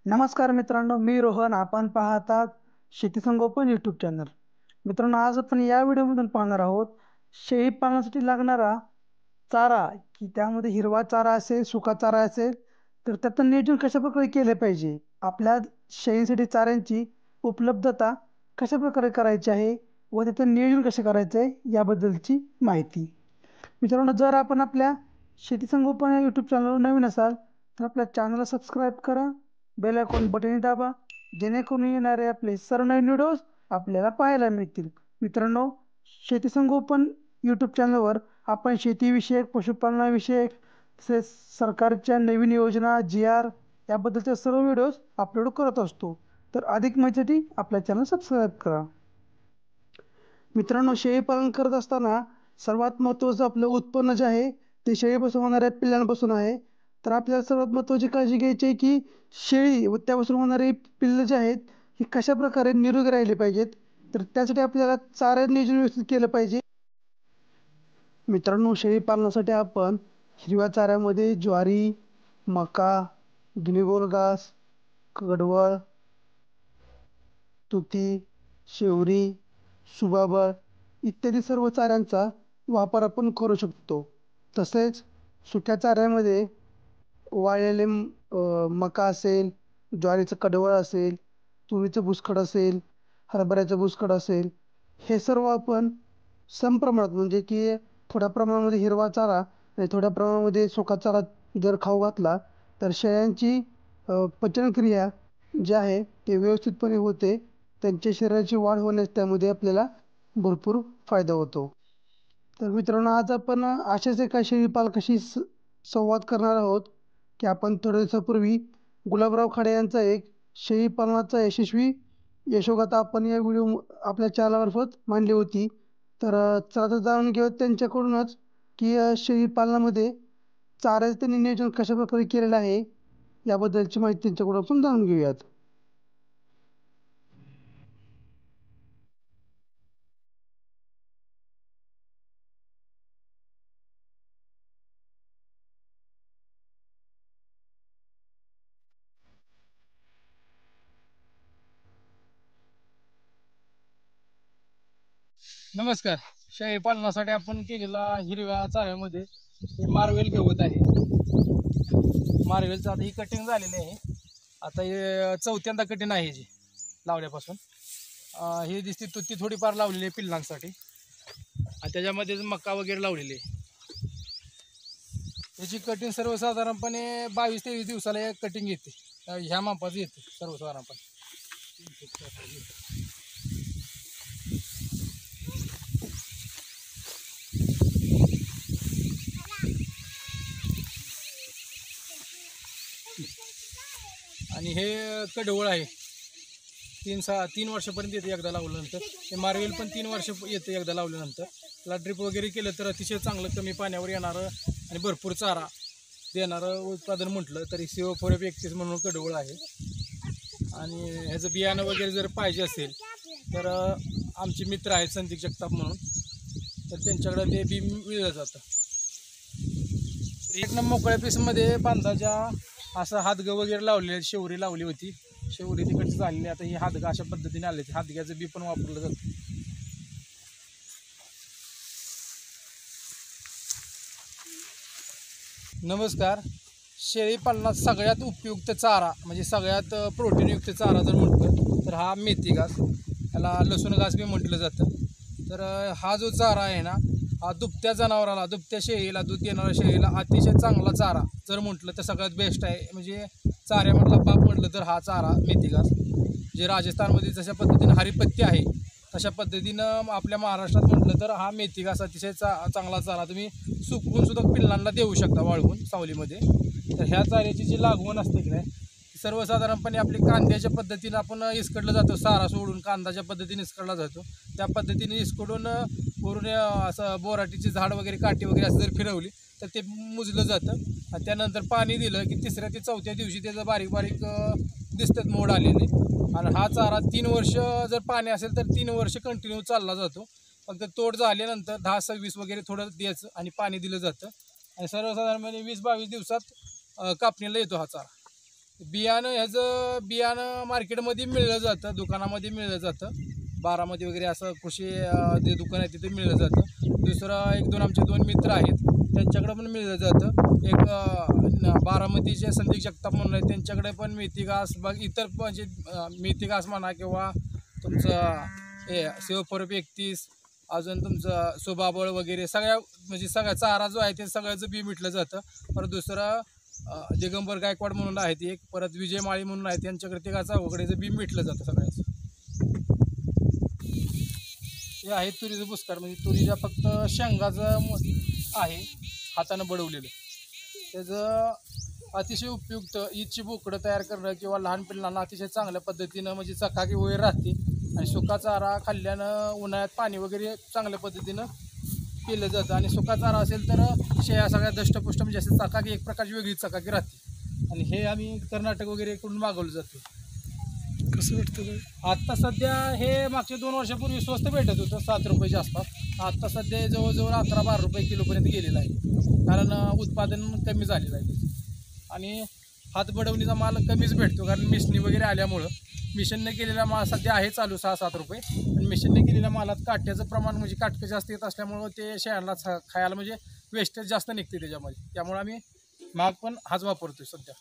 नमस्कार मित्रांनो, मी रोहन. आपण पाहतात शेती संगोपन यूट्यूब चॅनल. मित्रांनो, आज आपण या व्हिडिओमधून पाहणार आहोत शेळी पालनासाठी लागणारा चारा, की त्यामध्ये हिरवा चारा असेल, सुका चारा असेल, तर त्याचं नियोजन कशा प्रकारे केले पाहिजे. आपल्या शेळीसाठी चाऱ्यांची उपलब्धता कशा प्रकारे करायची आहे व त्याचं नियोजन कसं करायचं आहे याबद्दलची माहिती. मित्रांनो, जर आपण आपल्या शेती संगोपन या यूट्यूब चॅनलवर नवीन असाल तर आपल्या चॅनलला सबस्क्राईब करा, बेल आयकॉन बटन दाबा, जेणेकरून येणारे आपले सर्व नवीन व्हिडिओज आपल्याला पाहायला मिळतील. मित्रांनो, शेती संगोपन यूट्यूब चॅनलवर आपण शेतीविषयक, पशुपालनाविषयक, तसेच सरकारच्या नवीन योजना, GR याबद्दलचे सर्व व्हिडिओज अपलोड करत असतो. तर अधिक माहितीसाठी आपल्या चॅनल सबस्क्राईब करा. मित्रांनो, शेळी पालन करत असताना सर्वात महत्त्वाचं आपलं उत्पन्न जे आहे ते शेळीपासून होणाऱ्या पिल्लांपासून आहे. तर आपल्याला सर्वात महत्त्वाची काळजी घ्यायची आहे की शेळी व त्यापासून होणारी पिल्लं जे आहेत ही कशा प्रकारे निरोगी राहिली पाहिजेत. तर त्यासाठी आपल्याला चारा नियोजन व्यवस्थित केलं पाहिजे. मित्रांनो, शेळी पालनासाठी आपण हिरव्या चाऱ्यामध्ये ज्वारी, मका, गिनी गोल घास, कडवळ, तुती, शेवरी, सुबाबळ इत्यादी सर्व चाऱ्यांचा वापर आपण करू शकतो. तसेच सुक्या चाऱ्यामध्ये वाळलेले मका असेल, ज्वारीचं कडवळ असेल, तुरीचं बुसखड असेल, हरभऱ्याचं बुसखड असेल, हे सर्व आपण समप्रमाणात, म्हणजे की थोड्या प्रमाणामध्ये हिरवा चारा आणि थोड्या प्रमाणामध्ये सुका चारा जर खाऊ घातला तर शेळ्यांची पचनक्रिया जी आहे ते व्यवस्थितपणे होते. त्यांच्या शरीराची वाढ होण्यास त्यामध्ये आपल्याला भरपूर फायदा होतो. तर मित्रांनो, आज आपण अशाच एका शेळी पालकाशी संवाद करणार आहोत की आपण थोड्या दिवसापूर्वी गुलाबराव खाडे यांचा एक शेळी पालनाचा यशस्वी यशोगाथा आपण या व्हिडिओ आपल्या चॅनलमार्फत मांडली होती. तर चला तर जाणून घेऊयात त्यांच्याकडूनच की शेळी पालनामध्ये चाऱ्याचं त्यांनी नियोजन कशा प्रकारे केलेलं आहे याबद्दलची माहिती त्यांच्याकडून आपण जाणून घेऊयात. नमस्कार. शेळी पालनासाठी आपण केलेला हिरव्या चाऱ्यामध्ये हे मार्वेल गवत आहे. मार्वेलचं आता ही कटिंग झालेली आहे. आता हे चौथ्यांदा कटिंग आहे जी लावल्यापासून. ही दिसते तुती थोडीफार लावलेली आहे पिल्लांसाठी आणि त्याच्यामध्ये मका वगैरे लावलेली आहे. याची कटिंग सर्वसाधारणपणे 22-23 दिवसाला एक कटिंग येते. ह्या मापाचं येते सर्वसाधारणपणे. आणि हे कडवळ आहे. 3 वर्षापर्यंत येते एकदा लावल्यानंतर. हे मार्वेल पण 3 वर्ष येते एकदा लावल्यानंतर. त्याला ड्रिप वगैरे केलं तर अतिशय चांगलं, कमी पाण्यावर येणारं आणि भरपूर चारा देणारं उत्पादन म्हटलं तरी CO4F 31 म्हणून कडवळ आहे. आणि ह्याचं बियाणं वगैरे जर पाहिजे असेल तर आमचे मित्र आहेत संदीप जगताप म्हणून, तर त्यांच्याकडे ते बी मिळलं जातं. एक नंबर मोकळ्या पीसमध्ये बांधाच्या असं हादगं वगैरे लावलेले, शेवरी लावली होती. शेवरी तिकडची झालेली, आता ही हादगा अशा पद्धतीने आले. हादग्याचं बी पण वापरलं जातं. नमस्कार. शेळी पालनात सगळ्यात उपयुक्त चारा म्हणजे सगळ्यात प्रोटीनयुक्त चारा जर म्हटलं तर हा मेथी घास, याला लसूण घास बी म्हटलं जातं. तर हा जो चारा आहे ना, हा दुभत्या जनावराला, दुभत्या शेळीला, दूध देणाऱ्या शेळीला अतिशय चांगला चारा जर म्हटलं तर सगळ्यात बेस्ट आहे. म्हणजे चाऱ्यामधला बाप म्हटलं तर हा चारा मेथी घास. जे राजस्थानमध्ये जशा पद्धतीनं हरिपत्ती आहे तशा पद्धतीनं आपल्या महाराष्ट्रात म्हटलं तर हा मेथी घास अतिशय चांगला चारा तुम्ही सुकवून सुद्धा पिल्लांना देऊ शकता वाळवून सावलीमध्ये. तर ह्या चाऱ्याची जी लागवण असते की नाही, सर्वसाधारणपणे आपली कांद्याच्या पद्धतीनं आपण इसकडलं जातो, सारा सोडून कांदाच्या पद्धतीने इसकडला जातो. त्या पद्धतीने इसकडून वरून असं बोराटीची झाड वगैरे, काठी वगैरे असं जर फिरवली तर ते मुजलं जातं. आणि त्यानंतर पाणी दिलं की तिसऱ्या ते चौथ्या दिवशी त्याचं बारीक बारीक दिसतात मोड आलेले. आणि हा चारा 3 वर्ष जर पाणी असेल तर 3 वर्ष कंटिन्यू चालला जातो. फक्त तोड झाल्यानंतर 10-26 वगैरे थोडं द्यायचं आणि पाणी दिलं जातं. आणि सर्वसाधारणपणे 20-22 दिवसात कापणीला येतो हा चारा. बियाणं ह्याचं बियाणं मार्केटमध्ये मिळलं जातं, दुकानामध्ये मिळलं जातं, बारामती वगैरे असं कृषी जे दुकान आहे तिथे मिळलं जातं. दुसरं एक दोन आमचे 2 मित्र आहेत त्यांच्याकडे पण मिळलं जातं. एक बारामतीचे संदीप जगताप म्हणून आहे त्यांच्याकडे पण मेथी घास इतर म्हणजे मेथी घास म्हणा किंवा तुमचं हे शिवफोरप 31 अजून तुमचं सुबाबळ वगैरे सगळ्या चारा जो आहे ते सगळ्याचं बी मिटलं जातं. परत दुसरं दिगंबर गायकवाड म्हणून आहेत एक, परत विजय माळी म्हणून आहेत त्यांच्याकडे ते चौघडेचं बी मिटलं जातं सगळ्याचं. हे आहे तुरीचं बुसकाट, म्हणजे तुरीच्या फक्त शेंगाचं आहे हातानं बडवलेलं. त्याचं अतिशय उपयुक्त ईदची बोकडं तयार करणं किंवा लहान पिल्लांना अतिशय चांगल्या पद्धतीनं म्हणजे चकाकी वगैरे राहते. आणि सुका चारा खाल्ल्यानं उन्हाळ्यात पाणी वगैरे चांगल्या पद्धतीनं केलं जातं. आणि सुका चारा असेल तर शेळ्या सगळ्या दष्टपुष्ट म्हणजे असे चकाकी एक प्रकारची वेगळी चकाकी राहते. आणि हे आम्ही कर्नाटक वगैरे कडून मागवलं जातो. कसं वाटतं? आत्ता सध्या हे मागच्या 2 वर्षापूर्वी स्वस्त भेटत होतं 7 रुपयाच्या आसपास. आत्ता सध्या जवळजवळ 11-12 रुपये किलोपर्यंत गेलेलं आहे, कारण उत्पादन कमी झालेलं आहे त्याचं. आणि हातबडवणीचा माल कमीच भेटतो, कारण मिशनी वगैरे आल्यामुळं. मिशनने केलेला माल सध्या आहे चालू 6-7 रुपये, पण मिशनने केलेल्या मालात काट्याचं प्रमाण म्हणजे काटकं जास्त येत असल्यामुळं ते शेळ्यांना खायला म्हणजे वेस्टेज जास्त निघते त्याच्यामध्ये. त्यामुळे आम्ही महाग पण हाच वापरतोय सध्या.